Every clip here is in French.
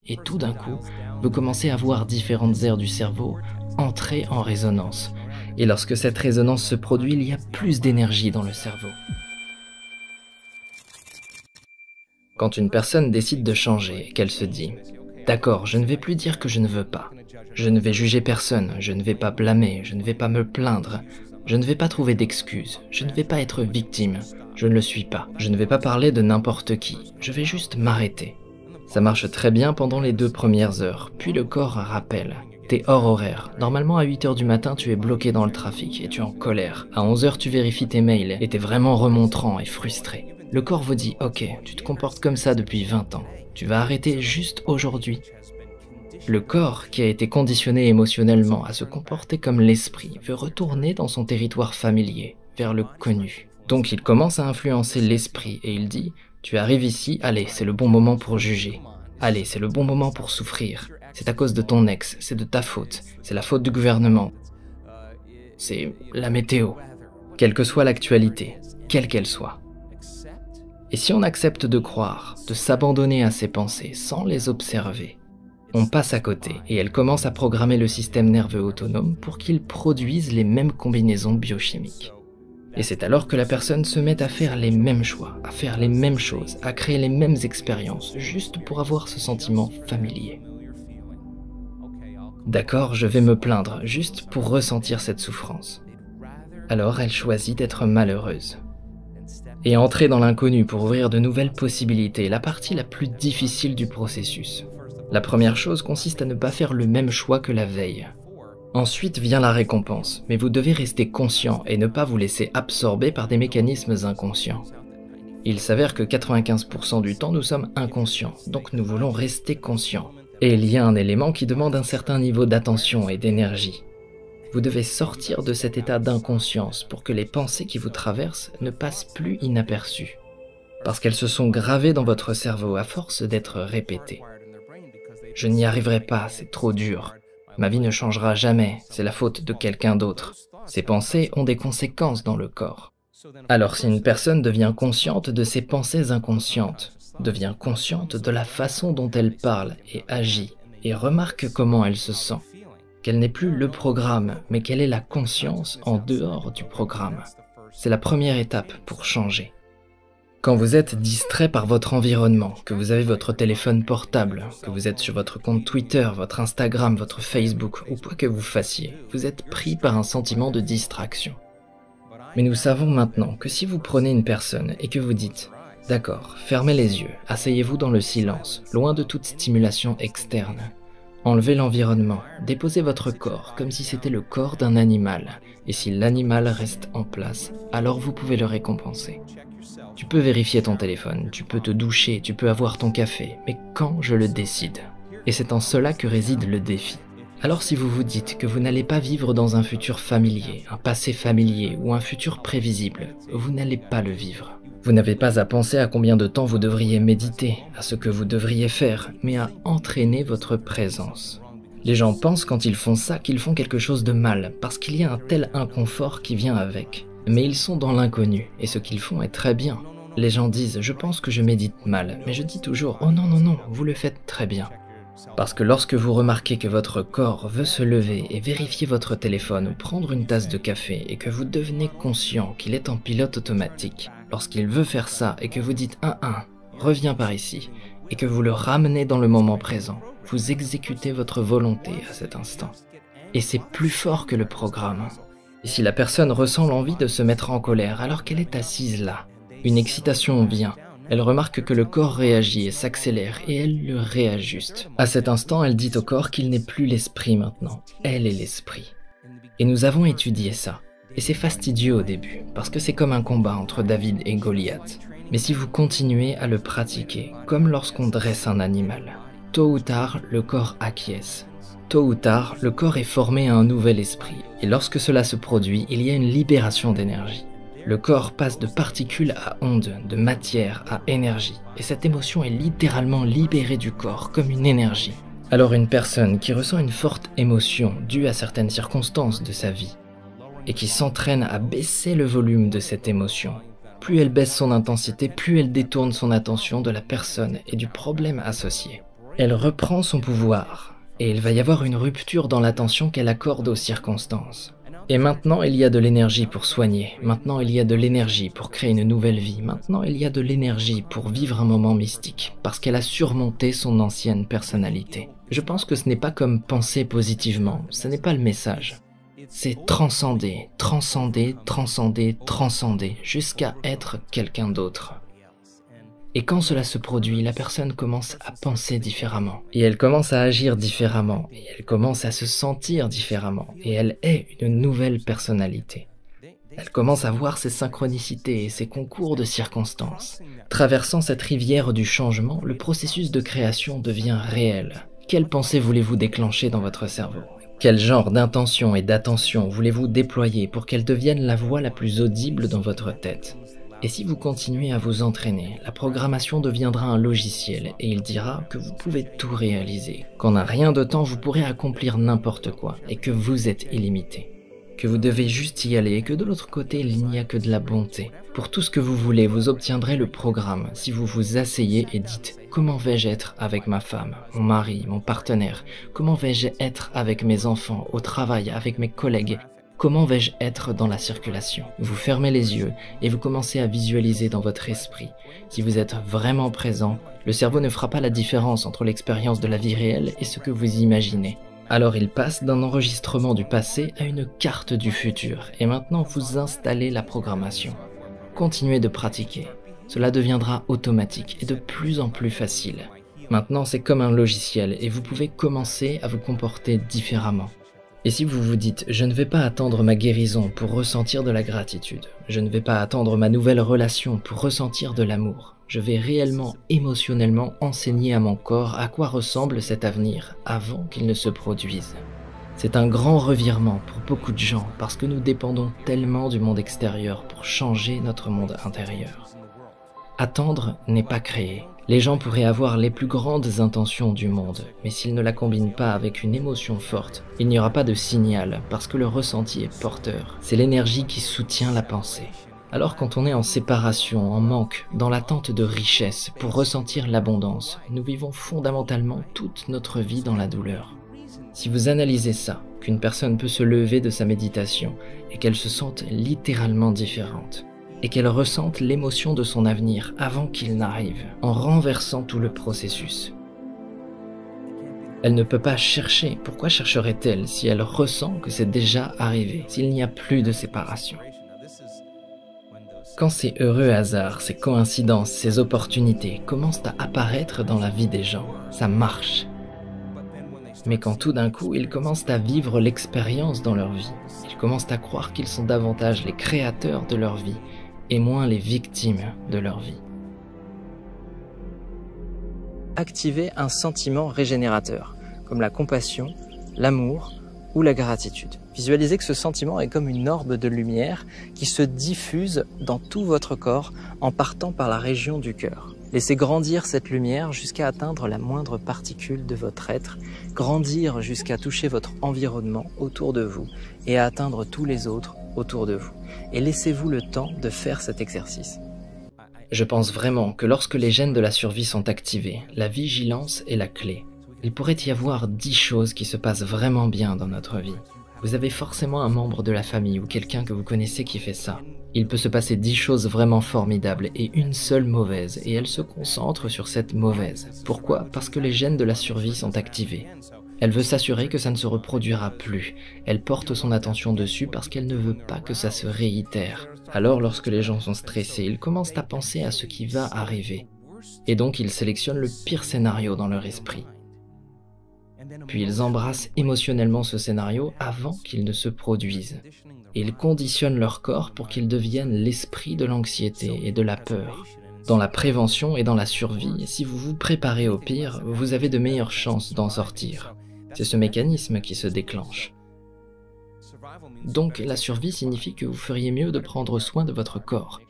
et tout d'un coup, vous commencez à voir différentes aires du cerveau entrer en résonance. Et lorsque cette résonance se produit, il y a plus d'énergie dans le cerveau. Quand une personne décide de changer et qu'elle se dit « D'accord, je ne vais plus dire que je ne veux pas. Je ne vais juger personne, je ne vais pas blâmer, je ne vais pas me plaindre. Je ne vais pas trouver d'excuses, je ne vais pas être victime. Je ne le suis pas. Je ne vais pas parler de n'importe qui. Je vais juste m'arrêter. » Ça marche très bien pendant les 2 premières heures, puis le corps rappelle. T'es hors horaire. Normalement à 8h du matin, tu es bloqué dans le trafic et tu es en colère. À 11h, tu vérifies tes mails et t'es vraiment remontrant et frustré. Le corps vous dit « Ok, tu te comportes comme ça depuis 20 ans. Tu vas arrêter juste aujourd'hui. » Le corps, qui a été conditionné émotionnellement à se comporter comme l'esprit, veut retourner dans son territoire familier, vers le connu. Donc il commence à influencer l'esprit et il dit « Tu arrives ici, allez, c'est le bon moment pour juger. Allez, c'est le bon moment pour souffrir. C'est à cause de ton ex, c'est de ta faute, c'est la faute du gouvernement. C'est la météo. » Quelle que soit l'actualité, quelle qu'elle soit. Et si on accepte de croire, de s'abandonner à ces pensées sans les observer, on passe à côté et elles commencent à programmer le système nerveux autonome pour qu'il produise les mêmes combinaisons biochimiques. Et c'est alors que la personne se met à faire les mêmes choix, à faire les mêmes choses, à créer les mêmes expériences, juste pour avoir ce sentiment familier. D'accord, je vais me plaindre, juste pour ressentir cette souffrance. Alors elle choisit d'être malheureuse. Et entrer dans l'inconnu pour ouvrir de nouvelles possibilités est la partie la plus difficile du processus. La première chose consiste à ne pas faire le même choix que la veille. Ensuite vient la récompense, mais vous devez rester conscient et ne pas vous laisser absorber par des mécanismes inconscients. Il s'avère que 95% du temps nous sommes inconscients, donc nous voulons rester conscients. Et il y a un élément qui demande un certain niveau d'attention et d'énergie. Vous devez sortir de cet état d'inconscience pour que les pensées qui vous traversent ne passent plus inaperçues. Parce qu'elles se sont gravées dans votre cerveau à force d'être répétées. Je n'y arriverai pas, c'est trop dur. Ma vie ne changera jamais, c'est la faute de quelqu'un d'autre. Ces pensées ont des conséquences dans le corps. Alors si une personne devient consciente de ses pensées inconscientes, devient consciente de la façon dont elle parle et agit, et remarque comment elle se sent, qu'elle n'est plus le programme, mais qu'elle est la conscience en dehors du programme. C'est la première étape pour changer. Quand vous êtes distrait par votre environnement, que vous avez votre téléphone portable, que vous êtes sur votre compte Twitter, votre Instagram, votre Facebook, ou quoi que vous fassiez, vous êtes pris par un sentiment de distraction. Mais nous savons maintenant que si vous prenez une personne et que vous dites « D'accord, fermez les yeux, asseyez-vous dans le silence, loin de toute stimulation externe. Enlevez l'environnement, déposez votre corps comme si c'était le corps d'un animal, et si l'animal reste en place, alors vous pouvez le récompenser. Tu peux vérifier ton téléphone, tu peux te doucher, tu peux avoir ton café, mais quand je le décide. Et c'est en cela que réside le défi. Alors si vous vous dites que vous n'allez pas vivre dans un futur familier, un passé familier ou un futur prévisible, vous n'allez pas le vivre. Vous n'avez pas à penser à combien de temps vous devriez méditer, à ce que vous devriez faire, mais à entraîner votre présence. Les gens pensent quand ils font ça qu'ils font quelque chose de mal, parce qu'il y a un tel inconfort qui vient avec. Mais ils sont dans l'inconnu, et ce qu'ils font est très bien. Les gens disent « je pense que je médite mal », mais je dis toujours « oh non, non, non, vous le faites très bien ». Parce que lorsque vous remarquez que votre corps veut se lever et vérifier votre téléphone ou prendre une tasse de café et que vous devenez conscient qu'il est en pilote automatique, lorsqu'il veut faire ça et que vous dites « 1-1, reviens par ici », et que vous le ramenez dans le moment présent, vous exécutez votre volonté à cet instant. Et c'est plus fort que le programme. Et si la personne ressent l'envie de se mettre en colère alors qu'elle est assise là, une excitation vient, elle remarque que le corps réagit et s'accélère et elle le réajuste. À cet instant, elle dit au corps qu'il n'est plus l'esprit maintenant, elle est l'esprit. Et nous avons étudié ça. Et c'est fastidieux au début, parce que c'est comme un combat entre David et Goliath. Mais si vous continuez à le pratiquer, comme lorsqu'on dresse un animal, tôt ou tard, le corps acquiesce. Tôt ou tard, le corps est formé à un nouvel esprit, et lorsque cela se produit, il y a une libération d'énergie. Le corps passe de particules à ondes, de matière à énergie, et cette émotion est littéralement libérée du corps comme une énergie. Alors une personne qui ressent une forte émotion due à certaines circonstances de sa vie, et qui s'entraîne à baisser le volume de cette émotion, plus elle baisse son intensité, plus elle détourne son attention de la personne et du problème associé. Elle reprend son pouvoir, et il va y avoir une rupture dans l'attention qu'elle accorde aux circonstances. Et maintenant, il y a de l'énergie pour soigner, maintenant il y a de l'énergie pour créer une nouvelle vie, maintenant il y a de l'énergie pour vivre un moment mystique, parce qu'elle a surmonté son ancienne personnalité. Je pense que ce n'est pas comme penser positivement, ce n'est pas le message. C'est transcender, transcender, transcender, transcender, jusqu'à être quelqu'un d'autre. Et quand cela se produit, la personne commence à penser différemment. Et elle commence à agir différemment. Et elle commence à se sentir différemment. Et elle est une nouvelle personnalité. Elle commence à voir ses synchronicités et ses concours de circonstances. Traversant cette rivière du changement, le processus de création devient réel. Quelle pensée voulez-vous déclencher dans votre cerveau ? Quel genre d'intention et d'attention voulez-vous déployer pour qu'elle devienne la voix la plus audible dans votre tête ? Et si vous continuez à vous entraîner, la programmation deviendra un logiciel et il dira que vous pouvez tout réaliser, qu'en un rien de temps vous pourrez accomplir n'importe quoi et que vous êtes illimité. Que vous devez juste y aller et que de l'autre côté il n'y a que de la bonté. Pour tout ce que vous voulez, vous obtiendrez le programme si vous vous asseyez et dites « Comment vais-je être avec ma femme, mon mari, mon partenaire ? Comment vais-je être avec mes enfants, au travail, avec mes collègues ? Comment vais-je être dans la circulation ?» Vous fermez les yeux et vous commencez à visualiser dans votre esprit. Si vous êtes vraiment présent, le cerveau ne fera pas la différence entre l'expérience de la vie réelle et ce que vous imaginez. Alors il passe d'un enregistrement du passé à une carte du futur et maintenant vous installez la programmation. Continuez de pratiquer. Cela deviendra automatique et de plus en plus facile. Maintenant c'est comme un logiciel et vous pouvez commencer à vous comporter différemment. Et si vous vous dites « Je ne vais pas attendre ma guérison pour ressentir de la gratitude, je ne vais pas attendre ma nouvelle relation pour ressentir de l'amour, je vais réellement, émotionnellement enseigner à mon corps à quoi ressemble cet avenir avant qu'il ne se produise. » C'est un grand revirement pour beaucoup de gens parce que nous dépendons tellement du monde extérieur pour changer notre monde intérieur. Attendre n'est pas créer. Les gens pourraient avoir les plus grandes intentions du monde, mais s'ils ne la combinent pas avec une émotion forte, il n'y aura pas de signal parce que le ressenti est porteur. C'est l'énergie qui soutient la pensée. Alors quand on est en séparation, en manque, dans l'attente de richesse pour ressentir l'abondance, nous vivons fondamentalement toute notre vie dans la douleur. Si vous analysez ça, qu'une personne peut se lever de sa méditation et qu'elle se sente littéralement différente, et qu'elle ressente l'émotion de son avenir avant qu'il n'arrive, en renversant tout le processus. Elle ne peut pas chercher. Pourquoi chercherait-elle si elle ressent que c'est déjà arrivé, s'il n'y a plus de séparation? Quand ces heureux hasards, ces coïncidences, ces opportunités commencent à apparaître dans la vie des gens, ça marche. Mais quand tout d'un coup, ils commencent à vivre l'expérience dans leur vie, ils commencent à croire qu'ils sont davantage les créateurs de leur vie, et moins les victimes de leur vie. Activez un sentiment régénérateur, comme la compassion, l'amour ou la gratitude. Visualisez que ce sentiment est comme une orbe de lumière qui se diffuse dans tout votre corps en partant par la région du cœur. Laissez grandir cette lumière jusqu'à atteindre la moindre particule de votre être, grandir jusqu'à toucher votre environnement autour de vous et à atteindre tous les autres autour de vous. Et laissez-vous le temps de faire cet exercice. Je pense vraiment que lorsque les gènes de la survie sont activés, la vigilance est la clé. Il pourrait y avoir 10 choses qui se passent vraiment bien dans notre vie. Vous avez forcément un membre de la famille ou quelqu'un que vous connaissez qui fait ça. Il peut se passer 10 choses vraiment formidables et une seule mauvaise, et elle se concentre sur cette mauvaise. Pourquoi? Parce que les gènes de la survie sont activés. Elle veut s'assurer que ça ne se reproduira plus. Elle porte son attention dessus parce qu'elle ne veut pas que ça se réitère. Alors lorsque les gens sont stressés, ils commencent à penser à ce qui va arriver. Et donc ils sélectionnent le pire scénario dans leur esprit. Puis ils embrassent émotionnellement ce scénario avant qu'il ne se produise. Et ils conditionnent leur corps pour qu'ils deviennent l'esprit de l'anxiété et de la peur. Dans la prévention et dans la survie, si vous vous préparez au pire, vous avez de meilleures chances d'en sortir. C'est ce mécanisme qui se déclenche. Donc la survie signifie que vous feriez mieux de prendre soin de votre corps.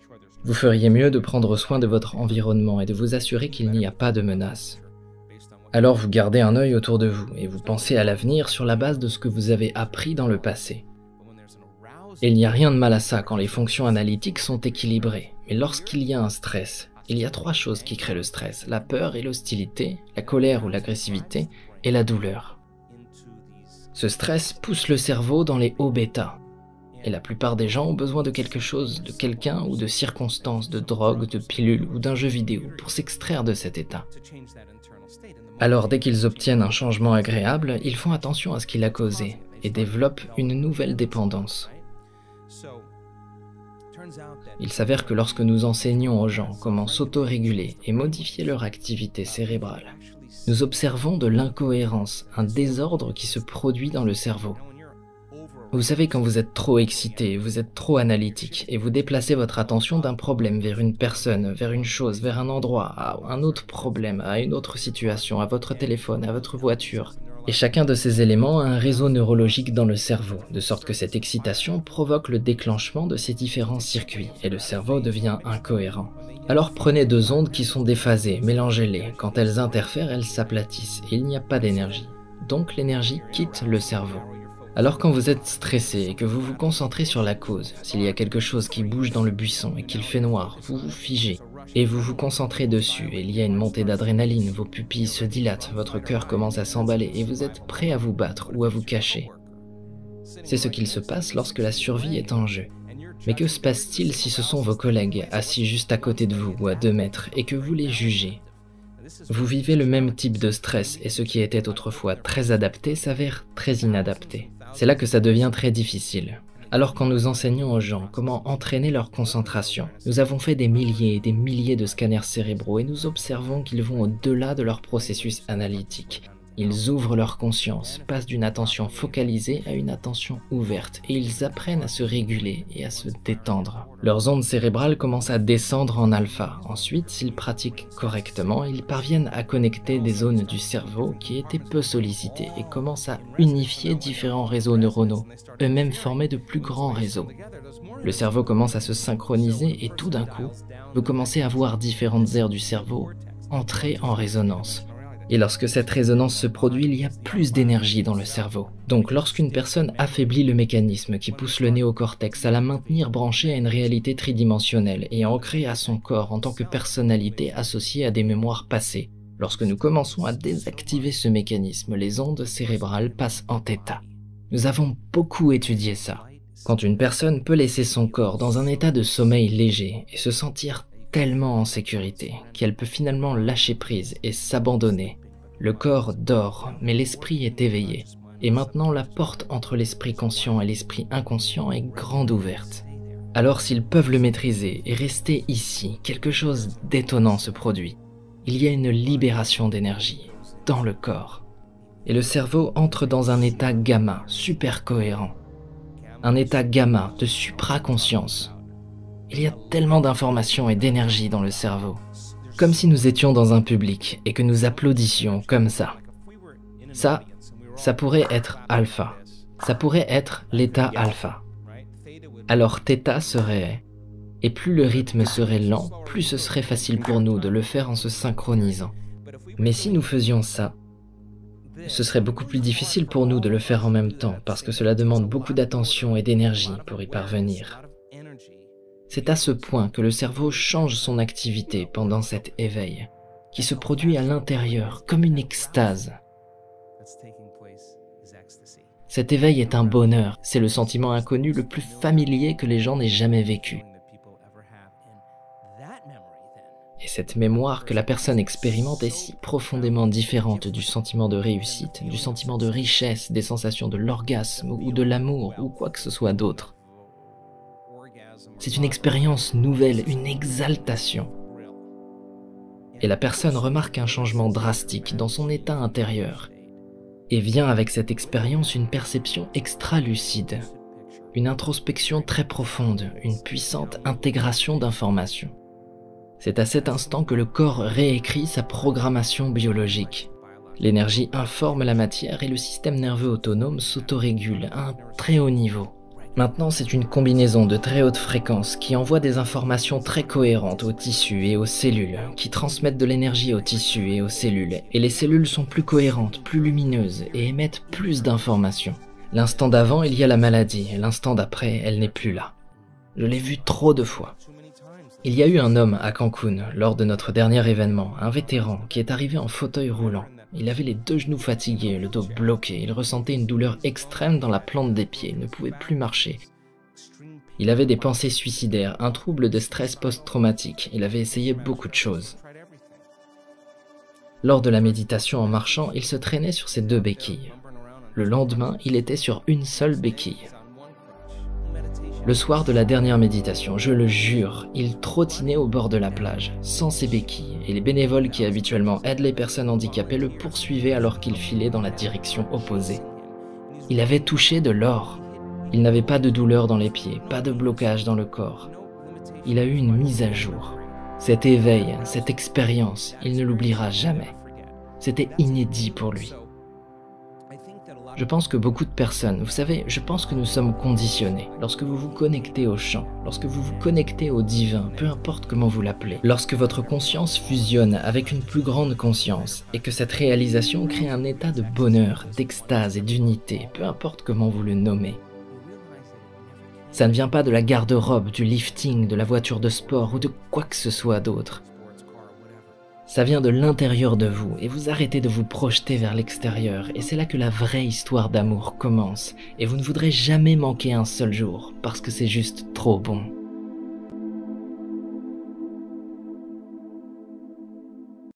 Vous feriez mieux de prendre soin de votre environnement et de vous assurer qu'il n'y a pas de menace. Alors vous gardez un œil autour de vous et vous pensez à l'avenir sur la base de ce que vous avez appris dans le passé. Et il n'y a rien de mal à ça quand les fonctions analytiques sont équilibrées. Mais lorsqu'il y a un stress, Il y a 3 choses qui créent le stress: la peur et l'hostilité, la colère ou l'agressivité, et la douleur. Ce stress pousse le cerveau dans les hauts bêta, et la plupart des gens ont besoin de quelque chose, de quelqu'un ou de circonstances, de drogue, de pilules ou d'un jeu vidéo pour s'extraire de cet état. Alors dès qu'ils obtiennent un changement agréable, ils font attention à ce qu'il a causé et développent une nouvelle dépendance. Il s'avère que lorsque nous enseignons aux gens comment s'autoréguler et modifier leur activité cérébrale, nous observons de l'incohérence, un désordre qui se produit dans le cerveau. Vous savez, quand vous êtes trop excité, vous êtes trop analytique et vous déplacez votre attention d'un problème vers une personne, vers une chose, vers un endroit, à un autre problème, à une autre situation, à votre téléphone, à votre voiture. Et chacun de ces éléments a un réseau neurologique dans le cerveau, de sorte que cette excitation provoque le déclenchement de ces différents circuits et le cerveau devient incohérent. Alors prenez 2 ondes qui sont déphasées, mélangez-les. Quand elles interfèrent, elles s'aplatissent et il n'y a pas d'énergie. Donc l'énergie quitte le cerveau. Alors quand vous êtes stressé et que vous vous concentrez sur la cause, s'il y a quelque chose qui bouge dans le buisson et qu'il fait noir, vous vous figez et vous vous concentrez dessus et il y a une montée d'adrénaline, vos pupilles se dilatent, votre cœur commence à s'emballer et vous êtes prêt à vous battre ou à vous cacher. C'est ce qu'il se passe lorsque la survie est en jeu. Mais que se passe-t-il si ce sont vos collègues assis juste à côté de vous ou à 2 mètres et que vous les jugez? Vous vivez le même type de stress et ce qui était autrefois très adapté s'avère très inadapté. C'est là que ça devient très difficile. Alors quand nous enseignons aux gens comment entraîner leur concentration, nous avons fait des milliers et des milliers de scanners cérébraux et nous observons qu'ils vont au-delà de leur processus analytique. Ils ouvrent leur conscience, passent d'une attention focalisée à une attention ouverte et ils apprennent à se réguler et à se détendre. Leurs ondes cérébrales commencent à descendre en alpha. Ensuite, s'ils pratiquent correctement, ils parviennent à connecter des zones du cerveau qui étaient peu sollicitées et commencent à unifier différents réseaux neuronaux, eux-mêmes formés de plus grands réseaux. Le cerveau commence à se synchroniser et tout d'un coup, vous commencez à voir différentes aires du cerveau entrer en résonance. Et lorsque cette résonance se produit, il y a plus d'énergie dans le cerveau. Donc lorsqu'une personne affaiblit le mécanisme qui pousse le néocortex à la maintenir branchée à une réalité tridimensionnelle et ancrée à son corps en tant que personnalité associée à des mémoires passées, lorsque nous commençons à désactiver ce mécanisme, les ondes cérébrales passent en θ. Nous avons beaucoup étudié ça. Quand une personne peut laisser son corps dans un état de sommeil léger et se sentir tellement en sécurité qu'elle peut finalement lâcher prise et s'abandonner. Le corps dort, mais l'esprit est éveillé. Et maintenant, la porte entre l'esprit conscient et l'esprit inconscient est grande ouverte. Alors s'ils peuvent le maîtriser et rester ici, quelque chose d'étonnant se produit. Il y a une libération d'énergie dans le corps. Et le cerveau entre dans un état gamma, super cohérent. Un état gamma de supraconscience. Il y a tellement d'informations et d'énergie dans le cerveau. Comme si nous étions dans un public et que nous applaudissions comme ça. Ça pourrait être alpha. Ça pourrait être l'état alpha. Alors θ serait... Et plus le rythme serait lent, plus ce serait facile pour nous de le faire en se synchronisant. Mais si nous faisions ça, ce serait beaucoup plus difficile pour nous de le faire en même temps parce que cela demande beaucoup d'attention et d'énergie pour y parvenir. C'est à ce point que le cerveau change son activité pendant cet éveil, qui se produit à l'intérieur comme une extase. Cet éveil est un bonheur, c'est le sentiment inconnu le plus familier que les gens n'aient jamais vécu. Et cette mémoire que la personne expérimente est si profondément différente du sentiment de réussite, du sentiment de richesse, des sensations de l'orgasme ou de l'amour ou quoi que ce soit d'autre. C'est une expérience nouvelle, une exaltation. Et la personne remarque un changement drastique dans son état intérieur. Et vient avec cette expérience une perception extra-lucide, une introspection très profonde, une puissante intégration d'informations. C'est à cet instant que le corps réécrit sa programmation biologique. L'énergie informe la matière et le système nerveux autonome s'autorégule à un très haut niveau. Maintenant, c'est une combinaison de très haute fréquence qui envoie des informations très cohérentes aux tissus et aux cellules, qui transmettent de l'énergie aux tissus et aux cellules, et les cellules sont plus cohérentes, plus lumineuses et émettent plus d'informations. L'instant d'avant, il y a la maladie, et l'instant d'après, elle n'est plus là. Je l'ai vu trop de fois. Il y a eu un homme à Cancun lors de notre dernier événement, un vétéran qui est arrivé en fauteuil roulant. Il avait les 2 genoux fatigués, le dos bloqué, il ressentait une douleur extrême dans la plante des pieds, il ne pouvait plus marcher. Il avait des pensées suicidaires, un trouble de stress post-traumatique, il avait essayé beaucoup de choses. Lors de la méditation en marchant, il se traînait sur ses 2 béquilles. Le lendemain, il était sur une seule béquille. Le soir de la dernière méditation, je le jure, il trottinait au bord de la plage, sans ses béquilles, et les bénévoles qui habituellement aident les personnes handicapées le poursuivaient alors qu'il filait dans la direction opposée. Il avait touché de l'or. Il n'avait pas de douleur dans les pieds, pas de blocage dans le corps. Il a eu une mise à jour. Cet éveil, cette expérience, il ne l'oubliera jamais. C'était inédit pour lui. Je pense que beaucoup de personnes, vous savez, je pense que nous sommes conditionnés. Lorsque vous vous connectez au chant, lorsque vous vous connectez au divin, peu importe comment vous l'appelez, lorsque votre conscience fusionne avec une plus grande conscience et que cette réalisation crée un état de bonheur, d'extase et d'unité, peu importe comment vous le nommez. Ça ne vient pas de la garde-robe, du lifting, de la voiture de sport ou de quoi que ce soit d'autre. Ça vient de l'intérieur de vous et vous arrêtez de vous projeter vers l'extérieur et c'est là que la vraie histoire d'amour commence et vous ne voudrez jamais manquer un seul jour parce que c'est juste trop bon.